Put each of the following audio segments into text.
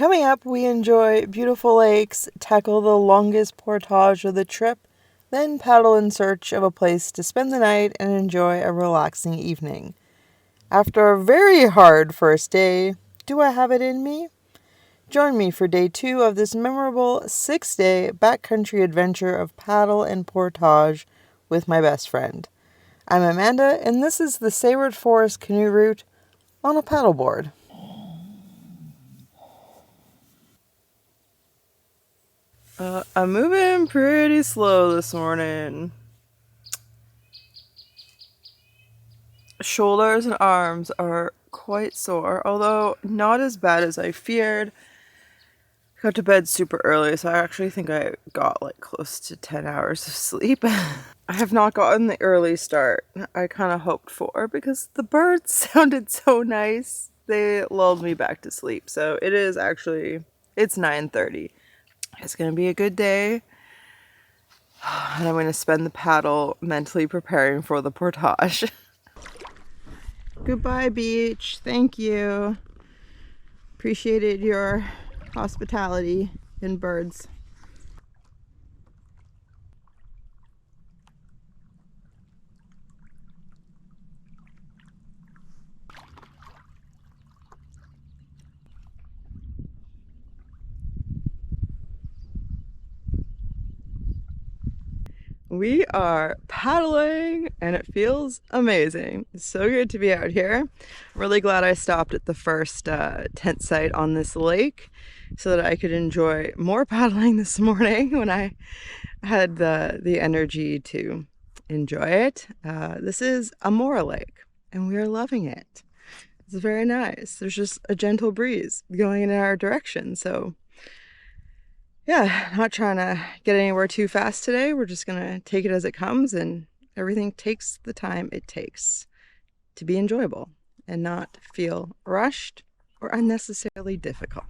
Coming up, we enjoy beautiful lakes, tackle the longest portage of the trip, then paddle in search of a place to spend the night and enjoy a relaxing evening. After a very hard first day, do I have it in me? Join me for day 2 of this memorable 6-day backcountry adventure of paddle and portage with my best friend. I'm Amanda, and this is the Sayward Forest Canoe Route on a paddleboard. I'm moving pretty slow this morning. Shoulders and arms are quite sore, although not as bad as I feared. I got to bed super early, so I actually think I got like close to 10 hours of sleep. I have not gotten the early start I kind of hoped for because the birds sounded so nice. They lulled me back to sleep. So it's 9:30. It's going to be a good day. And I'm going to spend the paddle mentally preparing for the portage. Goodbye, beach. Thank you. Appreciated your hospitality and birds. We are paddling and it feels amazing. It's so good to be out here. I'm really glad I stopped at the first tent site on this lake so that I could enjoy more paddling this morning when I had the energy to enjoy it. This is Aora Lake and we are loving it. It's very nice. There's just a gentle breeze going in our direction, so yeah, not trying to get anywhere too fast today. We're just gonna take it as it comes, and everything takes the time it takes to be enjoyable and not feel rushed or unnecessarily difficult.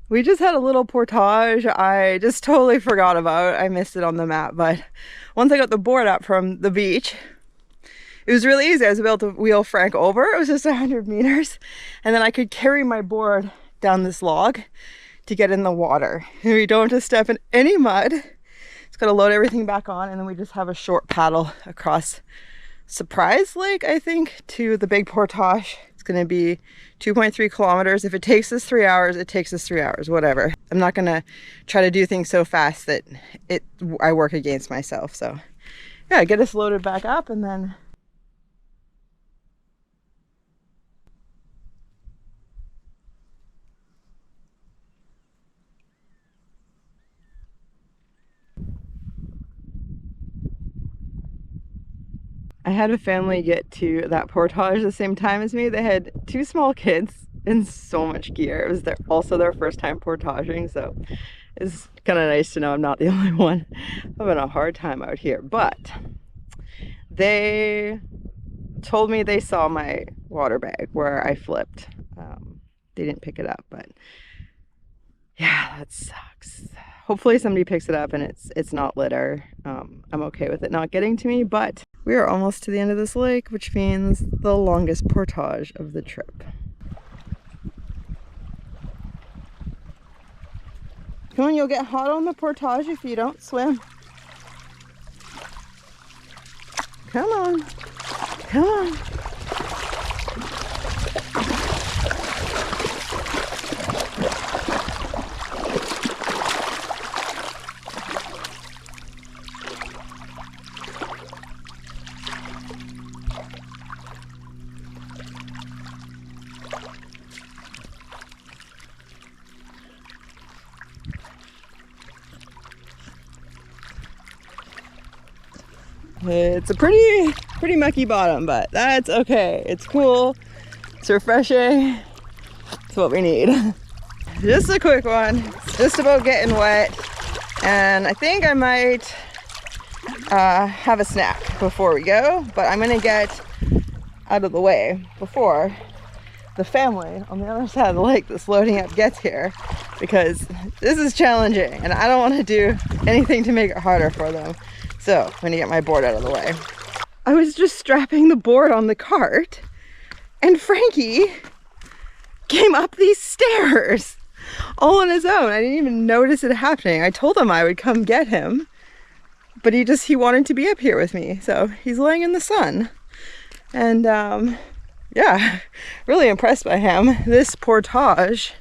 We just had a little portage I just totally forgot about. I missed it on the map, but once I got the board up from the beach, it was really easy. I was able to wheel Frank over. It was just 100 meters. And then I could carry my board down this log to get in the water. And we don't have to step in any mud. Just got to load everything back on, and then we just have a short paddle across Surprise Lake, I think, to the big portage. It's going to be 2.3 kilometers. If it takes us 3 hours, it takes us 3 hours, whatever. I'm not going to try to do things so fast that I work against myself. So yeah, get us loaded back up, and then I had a family get to that portage the same time as me. They had 2 small kids and so much gear. It was also their first time portaging, so it's kind of nice to know I'm not the only one having a hard time out here. But they told me they saw my water bag where I flipped. They didn't pick it up, but yeah, that sucks. Hopefully somebody picks it up and it's not litter. I'm okay with it not getting to me, but we are almost to the end of this lake, which means the longest portage of the trip. Come on, you'll get hot on the portage if you don't swim. Come on. Come on. It's a pretty mucky bottom, but that's okay. It's cool, it's refreshing, it's what we need. Just a quick one, just about getting wet, and I think I might have a snack before we go, but I'm gonna get out of the way before the family on the other side of the lake that's loading up gets here, because this is challenging and I don't want to do anything to make it harder for them. So I'm gonna get my board out of the way. I was just strapping the board on the cart and Frankie came up these stairs all on his own. I didn't even notice it happening. I told him I would come get him, but he wanted to be up here with me, so he's laying in the sun. And yeah, really impressed by him. This portage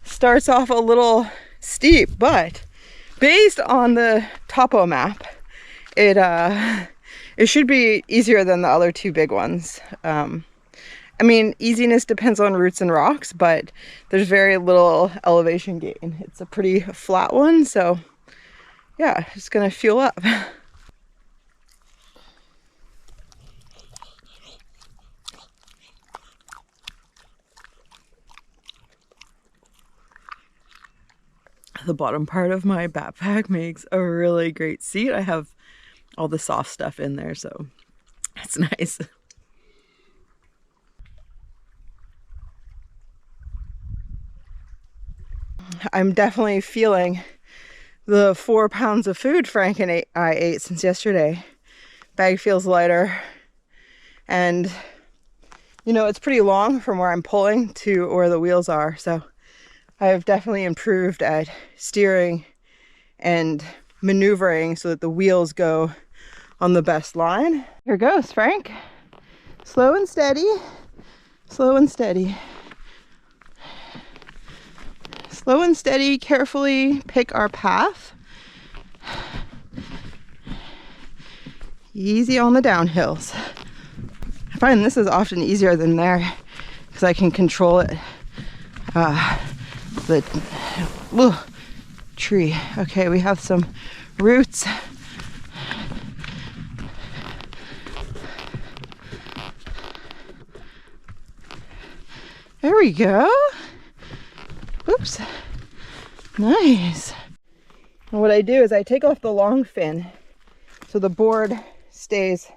starts off a little steep, but based on the topo map, it should be easier than the other two big ones. I mean, easiness depends on roots and rocks, but there's very little elevation gain. It's a pretty flat one, so yeah, just gonna fuel up. The bottom part of my backpack makes a really great seat. I have all the soft stuff in there, so it's nice. I'm definitely feeling the 4 pounds of food Frank and I ate since yesterday. Bag feels lighter, and you know, it's pretty long from where I'm pulling to where the wheels are, so I have definitely improved at steering and maneuvering so that the wheels go on the best line. Here goes, Frank. Slow and steady, slow and steady. Slow and steady, carefully pick our path. Easy on the downhills. I find this is often easier than there because I can control it. The tree. Okay, we have some roots. There we go. Oops. Nice. And what I do is I take off the long fin so the board stays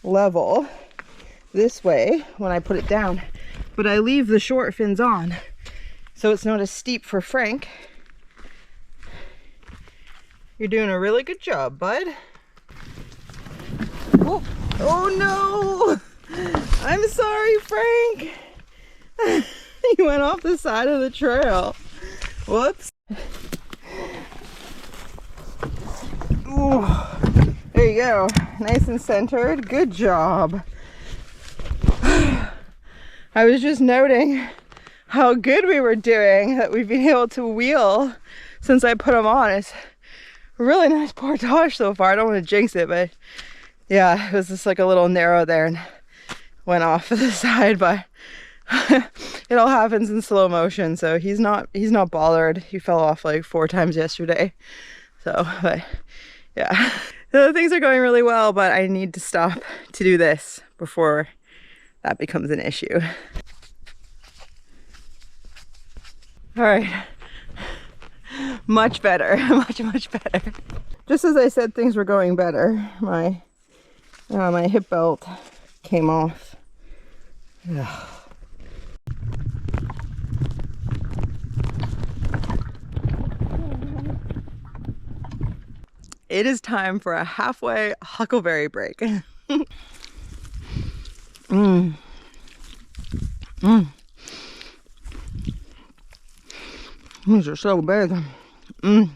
level this way when I put it down, but I leave the short fins on so it's not as steep for Frank. You're doing a really good job, bud. Oh, oh no! I'm sorry, Frank. He went off the side of the trail. Whoops. Ooh, there you go. Nice and centered. Good job. I was just noting how good we were doing, that we've been able to wheel since I put them on. It's a really nice portage so far. I don't want to jinx it, but yeah, it was just like a little narrow there and went off to the side, but it all happens in slow motion, so he's not bothered. He fell off like 4 times yesterday, so but yeah. So things are going really well, but I need to stop to do this before that becomes an issue. All right, much better. much better. Just as I said things were going better, my hip belt came off. Ugh. It is time for a halfway huckleberry break. These are so big. Oh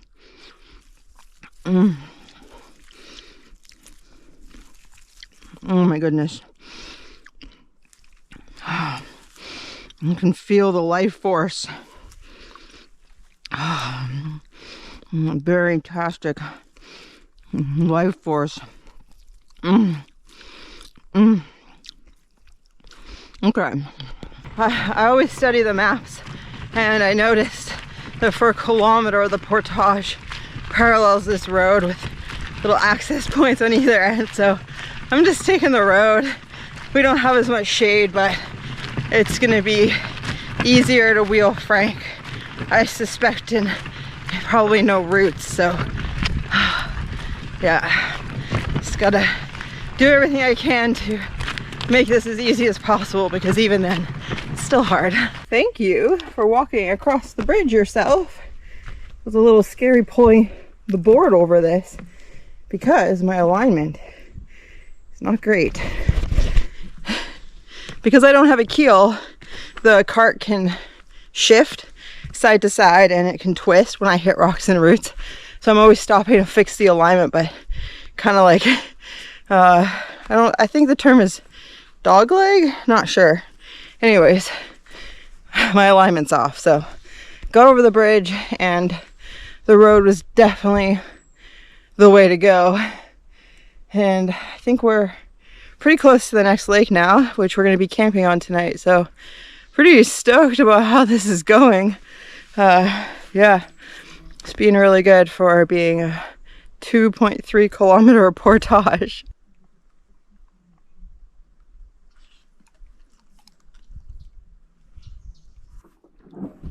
my goodness. You can feel the life force. Very fantastic life force. Okay. I always study the maps, and I noticed that for a kilometer the portage parallels this road with little access points on either end, so I'm just taking the road. We don't have as much shade, but it's gonna be easier to wheel Frank, I suspect, and probably no roots, so yeah, just gotta do everything I can to make this as easy as possible, because even then it's still hard. Thank you for walking across the bridge yourself. It was a little scary pulling the board over this because my alignment is not great. Because I don't have a keel, the cart can shift side to side and it can twist when I hit rocks and roots. So I'm always stopping to fix the alignment, but kind of like, I think the term is dog leg, not sure. Anyways, my alignment's off. So got over the bridge and the road was definitely the way to go. And I think we're pretty close to the next lake now, which we're going to be camping on tonight. So pretty stoked about how this is going. Yeah, it's been really good for being a 2.3 kilometer portage.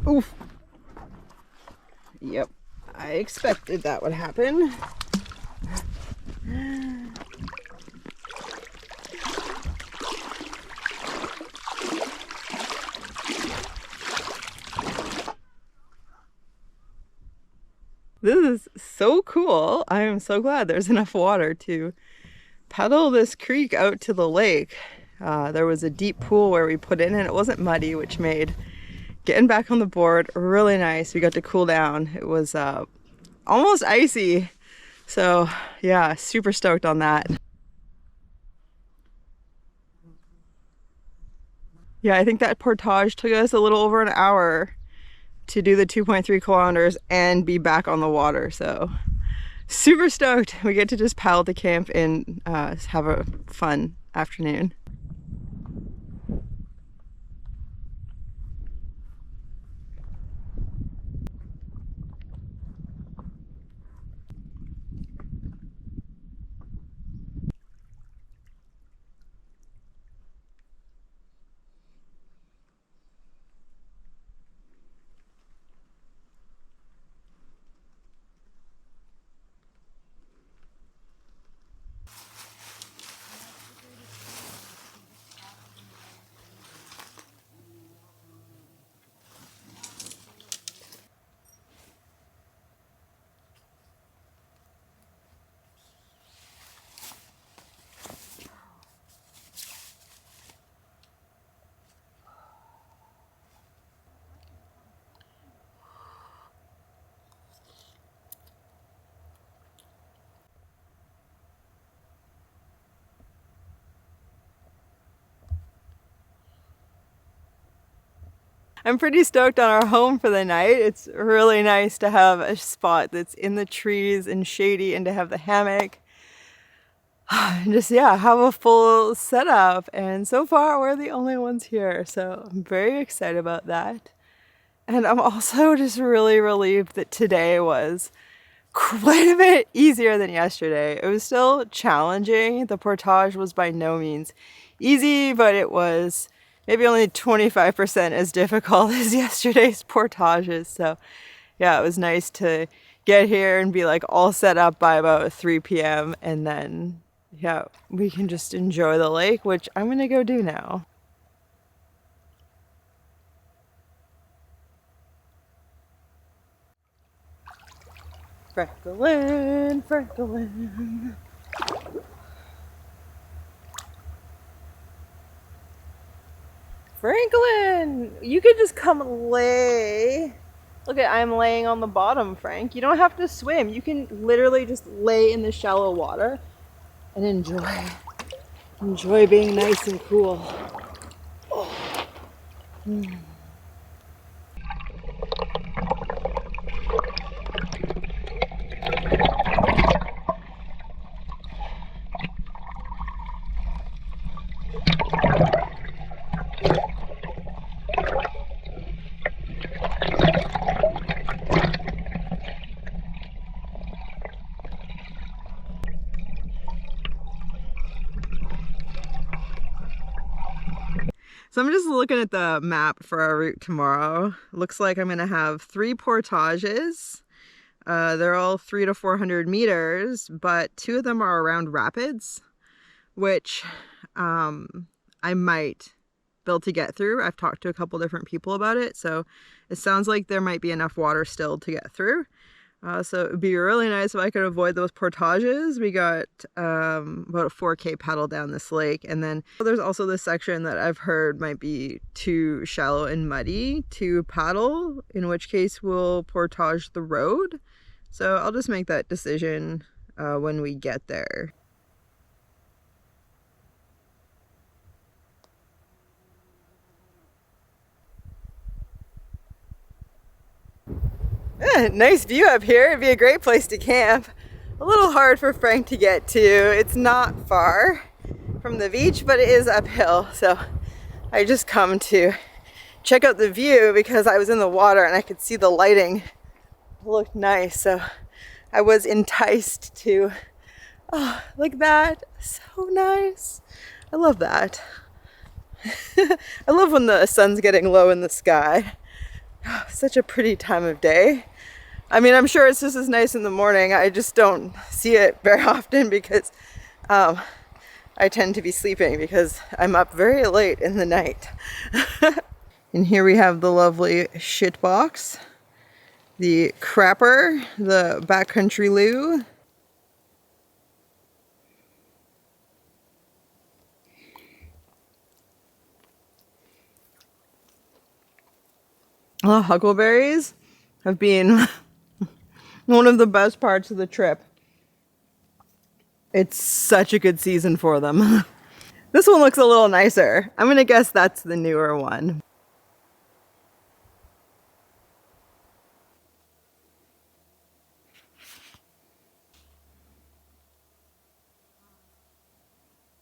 Oof. Yep, I expected that would happen. This is so cool. I am so glad there's enough water to paddle this creek out to the lake. There was a deep pool where we put in and it wasn't muddy, which made getting back on the board really nice. We got to cool down. It was almost icy. So yeah, super stoked on that. Yeah, I think that portage took us a little over an hour to do the 2.3 kilometers and be back on the water. So super stoked. We get to just paddle to camp and have a fun afternoon. I'm pretty stoked on our home for the night. It's really nice to have a spot that's in the trees and shady and to have the hammock. And just, yeah, have a full setup. And so far we're the only ones here. So I'm very excited about that. And I'm also just really relieved that today was quite a bit easier than yesterday. It was still challenging. The portage was by no means easy, but it was maybe only 25% as difficult as yesterday's portages. So yeah, it was nice to get here and be like all set up by about 3 p.m. and then yeah, we can just enjoy the lake, which I'm gonna go do now. Franklin, Franklin. Franklin, you could just come lay. Look at, I'm laying on the bottom, Frank. You don't have to swim. You can literally just lay in the shallow water and enjoy being nice and cool. Oh. So I'm just looking at the map for our route tomorrow. Looks like I'm gonna have 3 portages. They're all 300 to 400 meters, but 2 of them are around rapids, which I might be able to get through. I've talked to a couple different people about it, so it sounds like there might be enough water still to get through. So it would be really nice if I could avoid those portages. We got about a 4K paddle down this lake, and then there's also this section that I've heard might be too shallow and muddy to paddle, in which case we'll portage the road. So I'll just make that decision when we get there. Nice view up here. It'd be a great place to camp. A little hard for Frank to get to. It's not far from the beach, but it is uphill. So I just come to check out the view because I was in the water and I could see the lighting. It looked nice. So I was enticed to, oh, like that. So nice. I love that. I love when the sun's getting low in the sky. Oh, such a pretty time of day. I mean, I'm sure it's just as nice in the morning. I just don't see it very often because I tend to be sleeping because I'm up very late in the night. And here we have the lovely shit box, the crapper, the backcountry loo. Oh, huckleberries have been one of the best parts of the trip. It's such a good season for them. This one looks a little nicer. I'm gonna guess that's the newer one.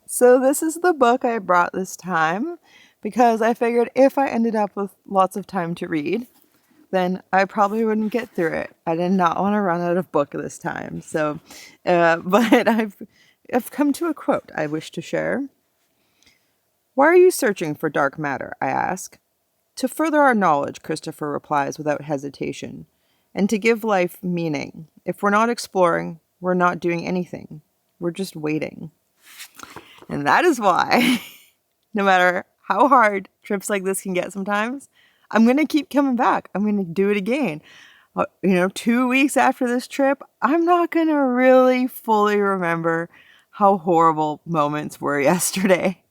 So this is the book I brought this time because I figured if I ended up with lots of time to read, then I probably wouldn't get through it. I did not want to run out of book this time. So, but I've come to a quote I wish to share. "Why are you searching for dark matter?" I ask. "To further our knowledge," Christopher replies without hesitation, "and to give life meaning. If we're not exploring, we're not doing anything. We're just waiting." And that is why, no matter how hard trips like this can get sometimes, I'm going to keep coming back. I'm going to do it again. 2 weeks after this trip, I'm not going to really fully remember how horrible moments were yesterday.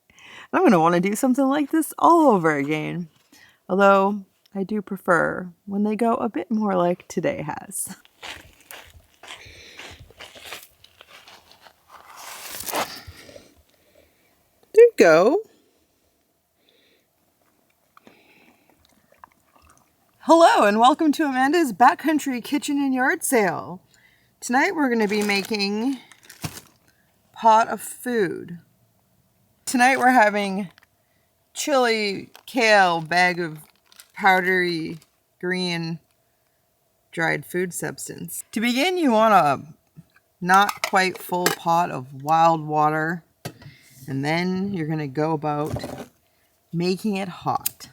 I'm going to want to do something like this all over again. Although, I do prefer when they go a bit more like today has. There you go. Hello and welcome to Amanda's Backcountry Kitchen and Yard Sale. Tonight we're going to be making pot of food. Tonight we're having chili kale bag of powdery green dried food substance. To begin, you want a not quite full pot of wild water, and then you're going to go about making it hot.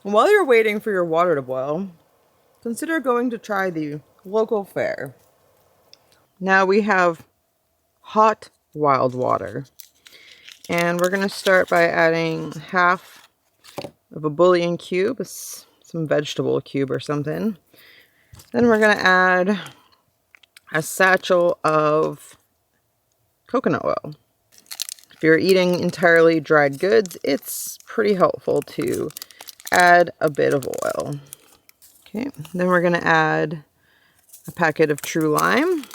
While you're waiting for your water to boil, consider going to try the local fair. Now we have hot wild water. And we're going to start by adding half of a bouillon cube, some vegetable cube or something. Then we're going to add a satchel of coconut oil. If you're eating entirely dried goods, it's pretty helpful to add a bit of oil. Okay, then we're going to add a packet of true lime.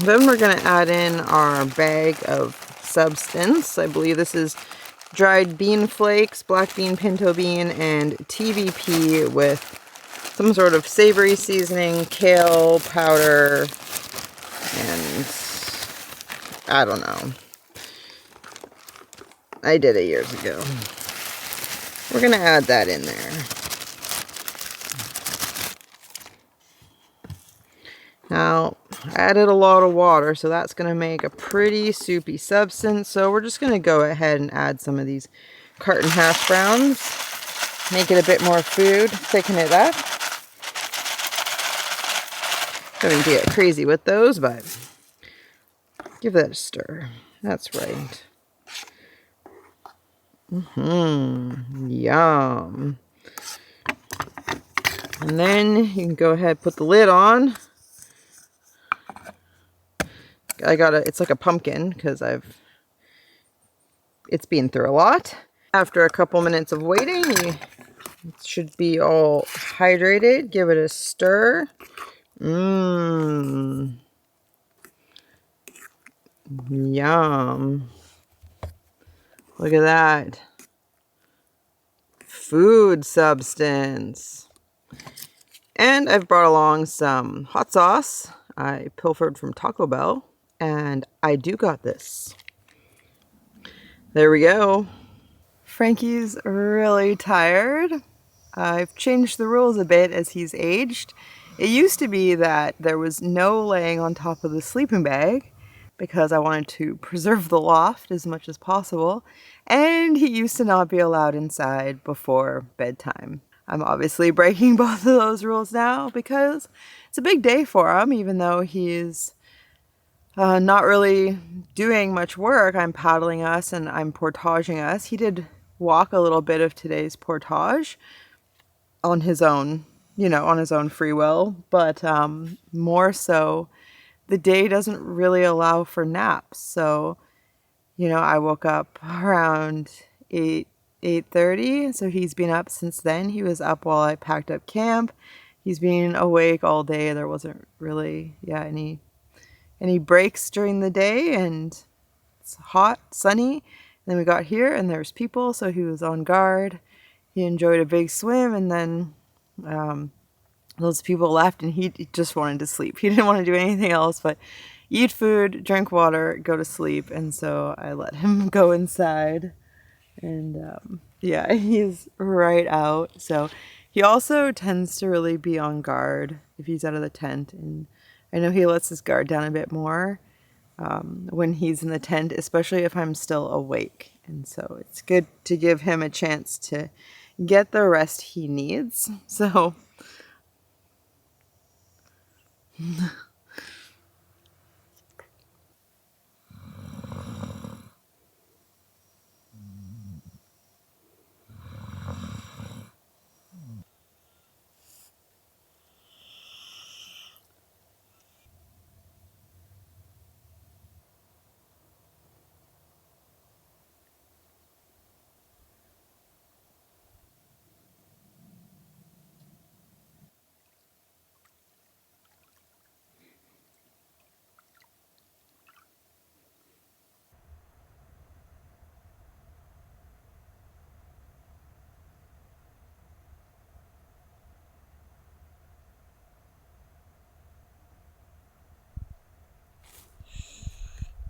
Then we're going to add in our bag of substance. I believe this is dried bean flakes, black bean, pinto bean, and TVP with some sort of savory seasoning, kale powder, and I don't know. I did it years ago. We're going to add that in there. Now, added a lot of water, so that's going to make a pretty soupy substance. So we're just going to go ahead and add some of these carton hash browns. Make it a bit more food, thicken it up. Don't need to get crazy with those, but give that a stir. That's right. Yum. And then you can go ahead and put the lid on. It's like a pumpkin because it's been through a lot. After a couple minutes of waiting, it should be all hydrated. Give it a stir. Yum. Look at that. Food substance. And I've brought along some hot sauce. I pilfered from Taco Bell. And I do got this. There we go. Frankie's really tired. I've changed the rules a bit as he's aged. It used to be that there was no laying on top of the sleeping bag because I wanted to preserve the loft as much as possible, and he used to not be allowed inside before bedtime. I'm obviously breaking both of those rules now because it's a big day for him, even though he's not really doing much work. I'm paddling us and I'm portaging us. He did walk a little bit of today's portage on his own, on his own free will, but more so the day doesn't really allow for naps. So, I woke up around 8:30, so he's been up since then. He was up while I packed up camp. He's been awake all day. There wasn't really any breaks during the day, and it's hot, sunny. And then we got here and there's people, so he was on guard. He enjoyed a big swim, and then those people left and he just wanted to sleep. He didn't want to do anything else but eat food, drink water, go to sleep. And so I let him go inside, and yeah, he's right out. So he also tends to really be on guard if he's out of the tent, and I know he lets his guard down a bit more when he's in the tent, especially if I'm still awake. And so it's good to give him a chance to get the rest he needs. So